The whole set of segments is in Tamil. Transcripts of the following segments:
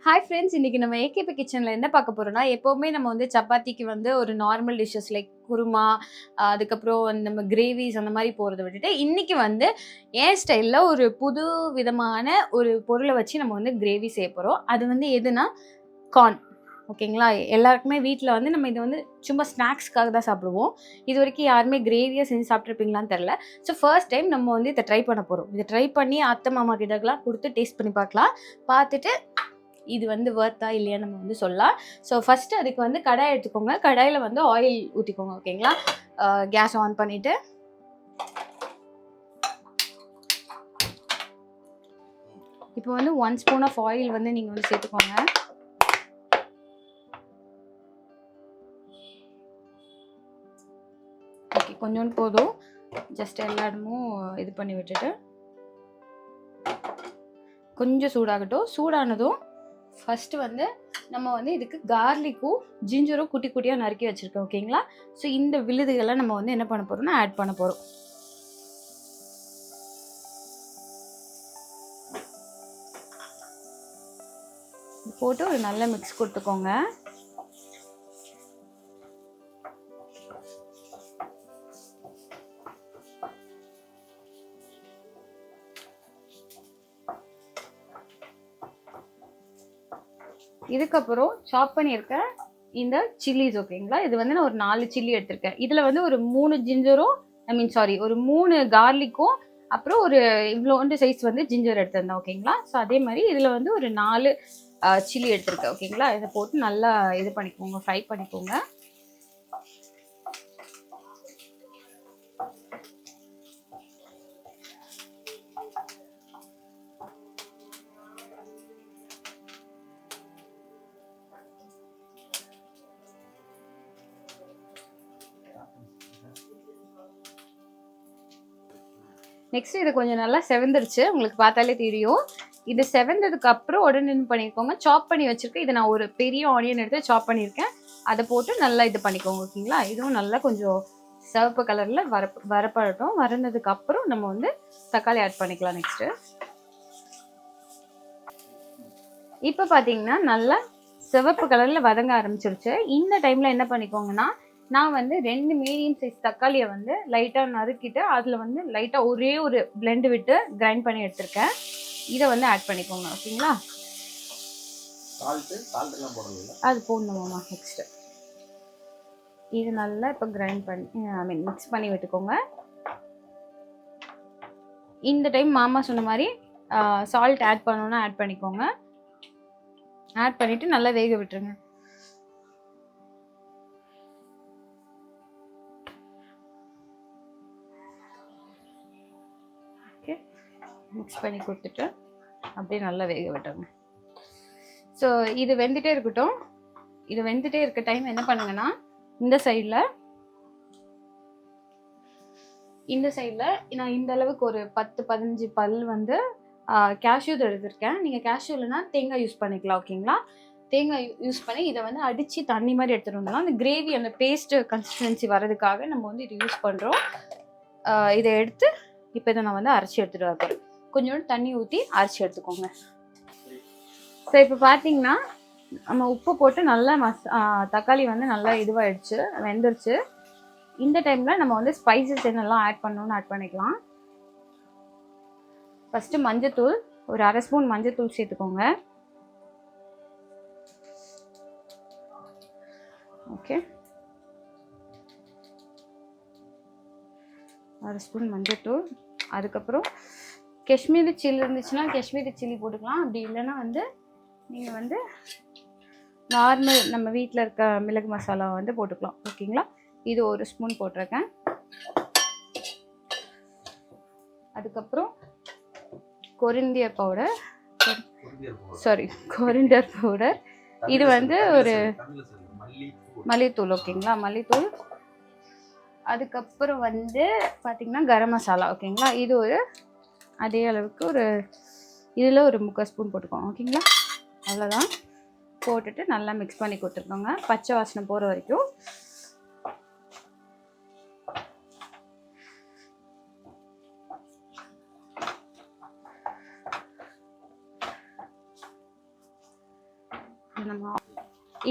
ஹாய் ஃப்ரெண்ட்ஸ், இன்னைக்கு நம்ம ஏகேபி கிச்சனில் என்ன பார்க்க போறோம்னா, எப்போவுமே நம்ம வந்து சப்பாத்திக்கு வந்து ஒரு நார்மல் டிஷ்ஷஸ் லைக் குருமா, அதுக்கப்புறம் நம்ம கிரேவிஸ் அந்த மாதிரி போகிறத விட்டுட்டு, இன்னைக்கு வந்து என் ஸ்டைலில் ஒரு புது விதமான ஒரு பொருளை வச்சு நம்ம வந்து கிரேவி செய்ய போகிறோம். அது வந்து எதுனா கார்ன். ஓகேங்களா? எல்லாருக்குமே வீட்டில் வந்து நம்ம இதை வந்து சும்மா ஸ்நாக்ஸ்க்காக தான் சாப்பிடுவோம். இது வரைக்கும் யாருமே கிரேவியாக செஞ்சு சாப்பிட்ருப்பீங்களான்னு தெரில. ஸோ ஃபர்ஸ்ட் டைம் நம்ம வந்து இதை ட்ரை பண்ண போகிறோம். இதை ட்ரை பண்ணி அத்தை மாமா கிட்டக்கெல்லாம் கொடுத்து டேஸ்ட் பண்ணி பார்க்கலாம். பார்த்துட்டு இது வந்து வர்த்தா இல்லையா நம்ம வந்து சொல்லலாம். ஸோ ஃபஸ்ட்டு அதுக்கு வந்து கடாய் எடுத்துக்கோங்க. கடாயில் வந்து ஆயில் ஊற்றிக்கோங்க. ஓகேங்களா? கேஸ் ஆன் பண்ணிவிட்டு இப்போ வந்து 1 ஸ்பூன் ஆஃப் ஆயில் வந்து நீங்கள் வந்து சேர்த்துக்கோங்க. ஓகே, கொஞ்சோண்டு போதும். ஜஸ்ட் எல்லா இடமும் இது பண்ணி விட்டுட்டு கொஞ்சம் சூடாகட்டும். சூடானதும் ஃபஸ்ட்டு வந்து நம்ம வந்து இதுக்கு கார்லிக்கும் ஜிஞ்சரும் குட்டி குட்டியாக நறுக்கி வச்சுருக்கோம். ஓகேங்களா? ஸோ இந்த விழுதுகளை நம்ம வந்து என்ன பண்ண போகிறோம்னா ஆட் பண்ண போகிறோம். போட்டு ஒரு நல்ல மிக்ஸ் கொடுத்துக்கோங்க. இதுக்கப்புறம் சாப் பண்ணியிருக்க இந்த சில்லிஸ். ஓகேங்களா? இது வந்து நான் ஒரு 4 சில்லி எடுத்திருக்கேன். இதில் வந்து ஒரு 3 ஜிஞ்சரும் ஒரு 3 கார்லிக்கும் அப்புறம் ஒரு இவ்வளோண்டு சைஸ் வந்து ஜிஞ்சர் எடுத்திருந்தேன். ஓகேங்களா? ஸோ அதே மாதிரி இதில் வந்து ஒரு 4 சில்லி எடுத்திருக்கேன். ஓகேங்களா? இதை போட்டு நல்லா இது பண்ணிக்கோங்க, ஃப்ரை பண்ணிக்கோங்க. நெக்ஸ்ட் இது கொஞ்சம் நல்லா செவந்துருச்சு, உங்களுக்கு பார்த்தாலே தெரியும். இது செவந்ததுக்கு அப்புறம் உடனே என்ன பண்ணிக்கோங்க, சாப் பண்ணி வச்சிருக்கேன். இதை நான் ஒரு பெரிய ஆனியன் எடுத்து சாப் பண்ணியிருக்கேன். அதை போட்டு நல்லா இது பண்ணிக்கோங்க. ஓகேங்களா? இதுவும் நல்லா கொஞ்சம் சிவப்பு கலரில் வரப்படட்டும். வரந்ததுக்கு அப்புறம் நம்ம வந்து தக்காளி ஆட் பண்ணிக்கலாம். நெக்ஸ்ட்டு இப்போ பார்த்தீங்கன்னா நல்லா சிவப்பு கலரில் வதங்க ஆரம்பிச்சிருச்சு. இந்த டைமில் என்ன பண்ணிக்கோங்கன்னா, நான் வந்து 2 மீடியம் சைஸ் தக்காளியை வந்து லைட்டாக நறுக்கிட்டு அதில் வந்து லைட்டாக ஒரே ஒரு பிளெண்டு விட்டு கிரைண்ட் பண்ணி எடுத்திருக்கேன். இதை வந்து ஆட் பண்ணிக்கோங்க. ஓகேங்களா? அது போடணுமாம்மா. நெக்ஸ்ட்டு இது நல்லா இப்போ கிரைண்ட் பண்ணி மிக்ஸ் பண்ணி விட்டுக்கோங்க. இந்த டைம் மாமா சொன்ன மாதிரி சால்ட் ஆட் பண்ணணுன்னா ஆட் பண்ணிக்கோங்க. ஆட் பண்ணிவிட்டு நல்லா வேக விட்டுருங்க. ஓகே, மிக்ஸ் பண்ணி கொடுத்துட்டு அப்படியே நல்லா வேக விட்டுருங்க. ஸோ இது வெந்துட்டே இருக்கட்டும். இது வெந்துட்டே இருக்க டைம் என்ன பண்ணுங்கன்னா, இந்த சைடில் நான் இந்த அளவுக்கு ஒரு 10-15 பல் வந்து கேஷ்யூ எடுத்திருக்கேன். நீங்கள் கேஷ்யூ இல்லைன்னா தேங்காய் யூஸ் பண்ணிக்கலாம். ஓகேங்களா? தேங்காய் யூஸ் பண்ணி இதை வந்து அடித்து தண்ணி மாதிரி எடுத்துகிட்டு வந்தோம்னா அந்த கிரேவி அந்த பேஸ்ட்டு கன்சிஸ்டன்சி வரதுக்காக நம்ம வந்து இது யூஸ் பண்ணுறோம். இதை எடுத்து இப்போ இதை நான் வந்து அரைச்சி எடுத்துகிட்டு வரேன். கொஞ்சோண்டு தண்ணி ஊற்றி அரைச்சி எடுத்துக்கோங்க. ஸோ இப்போ பார்த்தீங்கன்னா நம்ம உப்பு போட்டு நல்லா தக்காளி வந்து நல்லா இதுவாகிடுச்சு, வெந்துருச்சு. இந்த டைமில் நம்ம வந்து ஸ்பைசஸ் என்னெல்லாம் ஆட் பண்ணணும்னு ஆட் பண்ணிக்கலாம். ஃபஸ்ட்டு மஞ்சத்தூள் ஒரு 1/2 ஸ்பூன் மஞ்சத்தூள் சேர்த்துக்கோங்க. ஓகே, 1/2 ஸ்பூன் மஞ்சத்தூள். அதுக்கப்புறம் காஷ்மீரி சில்லி இருந்துச்சுன்னா காஷ்மீரி சில்லி போட்டுக்கலாம். அப்படி இல்லைன்னா வந்து நீங்கள் வந்து நார்மல் நம்ம வீட்டில் இருக்க மிளகு மசாலா வந்து போட்டுக்கலாம். ஓகேங்களா? இது 1 ஸ்பூன் போட்டிருக்கேன். அதுக்கப்புறம் கொரிண்டர் பவுடர். இது வந்து ஒரு மல்லித்தூள். ஓகேங்களா? மல்லித்தூள். அதுக்கப்புறம் வந்து பார்த்திங்கன்னா கரம் மசாலா. ஓகேங்களா? இது ஒரு அதே அளவுக்கு ஒரு இதில் ஒரு 3/4 ஸ்பூன் போட்டுக்கோங்க. ஓகேங்களா? அவ்வளோதான். போட்டுட்டு நல்லா மிக்ஸ் பண்ணி கொடுத்துருக்கோங்க, பச்சை வாசனை போகிற வரைக்கும். நம்ம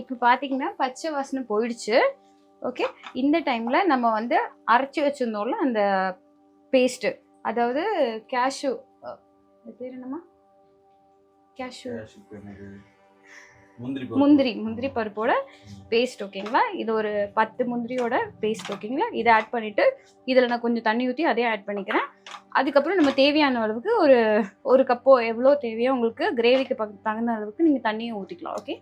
இப்போ பார்த்தீங்கன்னா பச்சை வாசனை போயிடுச்சு. ஓகே, இந்த டைமில் நம்ம வந்து அரைச்சி வச்சுருந்தோம்ல அந்த பேஸ்ட்டு, அதாவது கேஷ்யூ பேர் என்னம்மா, கேஷ்யூ முந்திரி பருப்போட பேஸ்ட் ஓகேங்களா. இது ஒரு 10 முந்திரியோட பேஸ்ட் ஓகேங்களா. இதை ஆட் பண்ணிவிட்டு இதில் நான் கொஞ்சம் தண்ணி ஊற்றி அதையும் ஆட் பண்ணிக்கிறேன். அதுக்கப்புறம் நம்ம தேவையான அளவுக்கு ஒரு கப்போ எவ்வளோ தேவையோ உங்களுக்கு கிரேவிக்கு தகுந்த அளவுக்கு நீங்கள் தண்ணியை ஊற்றிக்கலாம். ஓகே,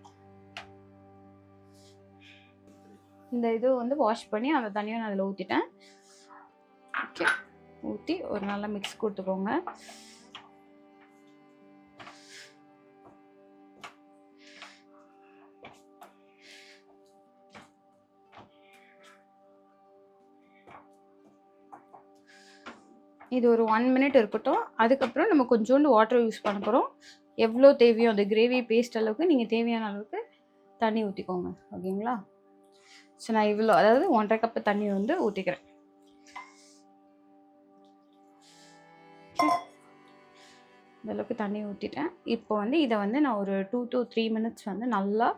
இந்த இது வந்து வாஷ் பண்ணி அந்த தண்ணியை நான் அதில் ஊற்றிட்டேன். ஓகே, ஊற்றி ஒரு நல்லா மிக்ஸ் கொடுத்துக்கோங்க. இது ஒரு 1 மினிட் இருக்கட்டும். அதுக்கப்புறம் நம்ம கொஞ்சோண்டு வாட்டர் யூஸ் பண்ண போகிறோம். எவ்வளோ தேவையோ அந்த கிரேவி பேஸ்ட் அளவுக்கு நீங்கள் தேவையான அளவுக்கு தண்ணி ஊற்றிக்கோங்க. ஓகேங்களா. ஸோ நான் இவ்வளோ, அதாவது 1.5 கப்பு தண்ணி வந்து ஊற்றிக்கிறேன். இந்த அளவுக்கு தண்ணி ஊற்றிட்டேன். இப்போ வந்து இதை வந்து நான் ஒரு 2 to 3 மினிட்ஸ் வந்து நல்லா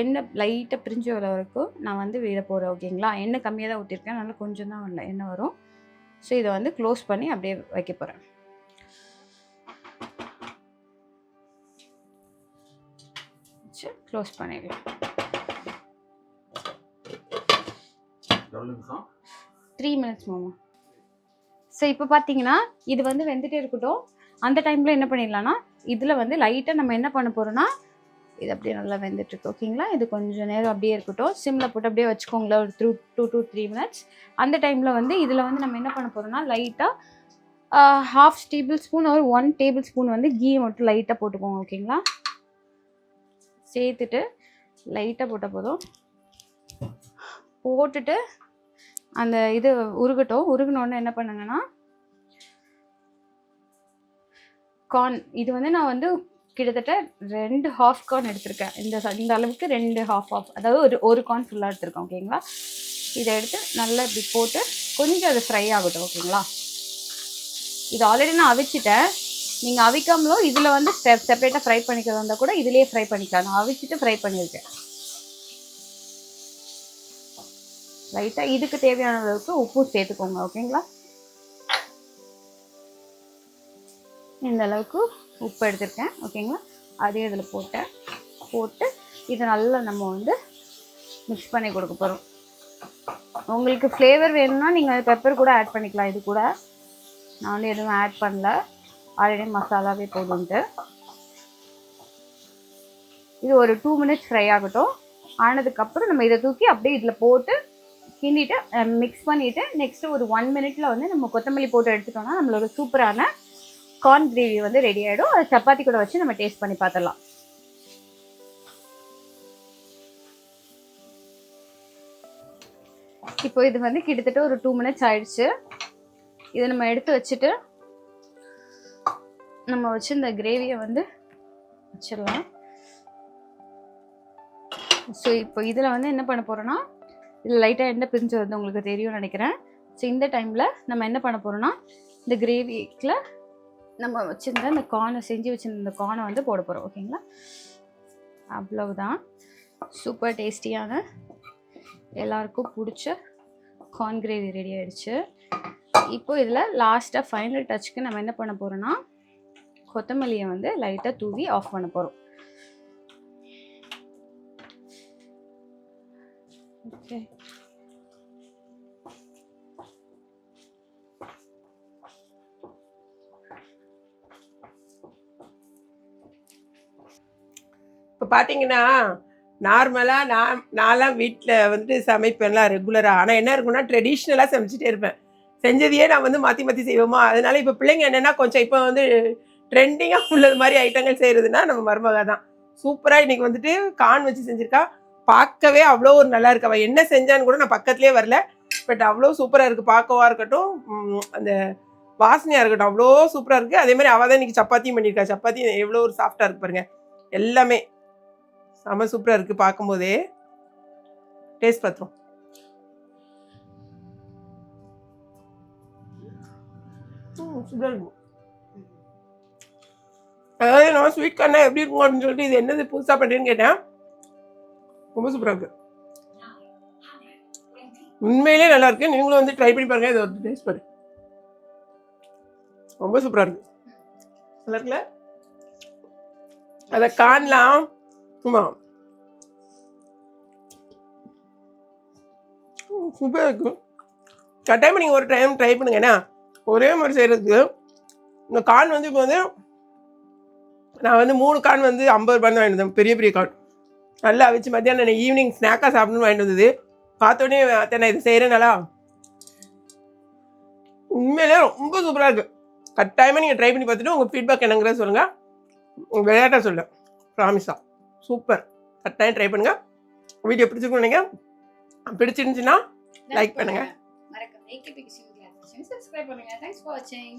எண்ணெய் லைட்டாக பிரிஞ்சு வர வரைக்கும் நான் வந்து விட போகிறேன். ஓகேங்களா. எண்ணெய் கம்மியாக தான் ஊற்றிருக்கேன், நல்லா கொஞ்சம் தான் எண்ணெய் வரும். ஸோ இதை வந்து க்ளோஸ் பண்ணி அப்படியே வைக்க போகிறேன். வச்சு க்ளோஸ் பண்ணிடலாம். 3 மினிட்ஸ் மாமா. ஸோ இப்போ பார்த்தீங்கன்னா இது வந்து வெந்துட்டே இருக்கட்டும். அந்த டைமில் என்ன பண்ணிடலாம்னா இதில் வந்து லைட்டாக நம்ம என்ன பண்ண போகிறோன்னா, இது அப்படியே நல்லா வெந்துட்டுருக்கு. ஓகேங்களா. இது கொஞ்சம் நேரம் அப்படியே இருக்கட்டும். சிம்மில் போட்டு அப்படியே வச்சுக்கோங்களேன் ஒரு 2 to 3 மினிட்ஸ். அந்த டைமில் வந்து இதில் வந்து நம்ம என்ன பண்ண போகிறோம்னா லைட்டாக 1/2 டேபிள் ஸ்பூன் ஒரு 1 டேபிள் ஸ்பூன் வந்து கீ மட்டும் லைட்டாக போட்டுக்கோங்க. ஓகேங்களா. சேர்த்துட்டு லைட்டாக போட்ட போதும். போட்டுட்டு அந்த இது உருகட்டும். உருகினோடனே என்ன பண்ணுங்கன்னா கார்ன், இது வந்து நான் வந்து கிட்டத்தட்ட 2 ஹாஃப் கார்ன் எடுத்திருக்கேன். இந்த அளவுக்கு 2 ஹாஃப், அதாவது ஒரு கார்ன் ஃபுல்லாக எடுத்திருக்கேன். ஓகேங்களா. இதை எடுத்து நல்லா இப்படி போட்டு கொஞ்சம் அது ஃப்ரை ஆகட்டும். ஓகேங்களா. இது ஆல்ரெடி நான் அவிச்சிட்டேன். நீங்கள் அவிக்காமலோ இதில் வந்து செப்பரேட்டாக ஃப்ரை பண்ணிக்கிறதா இருந்தால் கூட இதிலேயே ஃப்ரை பண்ணிக்கலாம். நான் அவிச்சிட்டு ஃப்ரை பண்ணியிருக்கேன். லைட்டாக இதுக்கு தேவையான அளவுக்கு உப்பு சேர்த்துக்கோங்க. ஓகேங்களா. இந்த அளவுக்கு உப்பு எடுத்திருக்கேன். ஓகேங்களா. அதே இதில் போட்டு இதை நல்லா நம்ம வந்து மிக்ஸ் பண்ணி கொடுக்க போகிறோம். உங்களுக்கு ஃப்ளேவர் வேணும்னா நீங்கள் பெப்பர் கூட ஆட் பண்ணிக்கலாம். இது கூட நான் வந்து எதுவும் ஆட் பண்ணல, ஆல்ரெடி மசாலாவே போதுன்ட்டு. இது ஒரு 2 மினிட்ஸ் ஃப்ரை ஆகட்டும். ஆனதுக்கப்புறம் நம்ம இதை தூக்கி அப்படியே இதில் போட்டு கிண்டிட்டு மிக்ஸ் பண்ணிவிட்டு நெக்ஸ்ட்டு ஒரு 1 மினிட்ல வந்து நம்ம கொத்தமல்லி போட்டு எடுத்துட்டோம்னா நம்மளோட சூப்பரான கார்ன் கிரேவி வந்து ரெடி ஆகிடும். அது சப்பாத்தி கூட வச்சு நம்ம டேஸ்ட் பண்ணி பார்த்துடலாம். இப்போ இது வந்து கிட்டத்தட்ட ஒரு 2 மினிட்ஸ் ஆயிடுச்சு. இதை நம்ம எடுத்து வச்சுட்டு நம்ம வச்சு இந்த கிரேவியை வந்து வச்சிடலாம். ஸோ இப்போ இதில் வந்து என்ன பண்ண போகிறோன்னா, இதில் லைட்டாக எண்ணெய் பிரிஞ்சு வருது, உங்களுக்கு தெரியும்னு நினைக்கிறேன். ஸோ இந்த டைமில் நம்ம என்ன பண்ண போகிறோன்னா இந்த கிரேவியில் நம்ம வச்சுருந்த இந்த கார்னை செஞ்சு வச்சுருந்த இந்த கார்னை வந்து போட போகிறோம். ஓகேங்களா. அவ்வளவுதான். சூப்பர் டேஸ்டியான எல்லாருக்கும் பிடிச்ச கார்ன் கிரேவி ரெடி ஆகிடுச்சு. இப்போ இதில் லாஸ்ட்டாக ஃபைனல் டச்சுக்கு நம்ம என்ன பண்ண போகிறோன்னா கொத்தமல்லியை வந்து லைட்டாக தூவி ஆஃப் பண்ண போகிறோம். ஓகே. இப்போ பார்த்தீங்கன்னா நார்மலாக நான்லாம் வீட்டில் வந்துட்டு சமைப்பேன்லாம் ரெகுலராக. ஆனால் என்ன இருக்குன்னா ட்ரெடிஷ்னலாக சமைச்சிட்டே இருப்பேன். செஞ்சதையே நான் வந்து மாற்றி மாற்றி செய்வோமா. அதனால இப்போ பிள்ளைங்க என்னென்னா கொஞ்சம் இப்போ வந்து ட்ரெண்டிங்காக உள்ளது மாதிரி ஐட்டங்கள் செய்கிறதுனா நம்ம மருமக தான். சூப்பராக இன்றைக்கி வந்துட்டு கார்ன் வச்சு செஞ்சுருக்கா. பார்க்கவே அவ்வளோ ஒரு நல்லா இருக்கு. அவள் என்ன செஞ்சான்னு கூட நான் பக்கத்துலேயே வரல. பட் அவ்வளோ சூப்பராக இருக்குது. பார்க்கவா இருக்கட்டும், அந்த வாசனையாக இருக்கட்டும், அவ்வளோ சூப்பராக இருக்குது. அதே மாதிரி அவள் தான் இன்றைக்கி சப்பாத்தியும் பண்ணியிருக்கா. சப்பாத்தி எவ்வளோ ஒரு சாஃப்டாக இருக்கு பாருங்க. எல்லாமே செம்ம சூப்பராக இருக்குது. பார்க்கும்போதே டேஸ்ட் பார்த்துரும். சூப்பராக இருக்கும். அதாவது நான் ஸ்வீட் கார்னா எப்படி இருக்கும் அப்படின்னு சொல்லிட்டு இது என்னது புதுசாக பண்ணுறேன்னு கேட்டேன். ரொம்ப சூப்பராக இருக்குது. உண்மையிலே நல்லா இருக்கு. நீங்களும் வந்து ட்ரை பண்ணி பாருங்க. இதை ஒரு டேஸ்ட் பாரு. ரொம்ப சூப்பராக இருக்கு. நல்லா இருக்குல்ல? அதை காணலாம். ஆமாம், சூப்பராக இருக்கு. கட்டாயமாக நீங்கள் ஒரு டைம் ட்ரை பண்ணுங்க. ஏன்னா ஒரே மாதிரி செய்கிறதுக்கு இந்த கான் வந்து இப்போ வந்து நான் வந்து 3 கான் வந்து 50 ரூபான்னு வாங்கிட்டு வந்தேன். பெரிய பெரிய கான் நல்லா அவிச்சு மத்தியானம் ஈவினிங் ஸ்நாக்காக சாப்பிடணும்னு வாங்கிட்டு வந்தது. பார்த்தோன்னே அத்தை நான் இதை செய்கிறேனாலா உண்மையிலே ரொம்ப சூப்பராக இருக்குது. கட்டாயமாக நீங்கள் ட்ரை பண்ணி பார்த்துட்டு உங்கள் ஃபீட்பேக் என்னங்கிறத சொல்லுங்கள். உங்கள் விளையாட்டாக சொல்ல ப்ராமிஸா சூப்பர். கட்டாயம் ட்ரை பண்ணுங்கள். வீடியோ பிடிச்சிருக்கணும் நீங்கள் பிடிச்சிருந்துச்சுன்னா லைக் பண்ணுங்கள். மறக்காம AKP Kitchen சப்ஸ்கிரைப் பண்ணுங்க. தேங்க்ஸ் ஃபார் வாட்சிங்.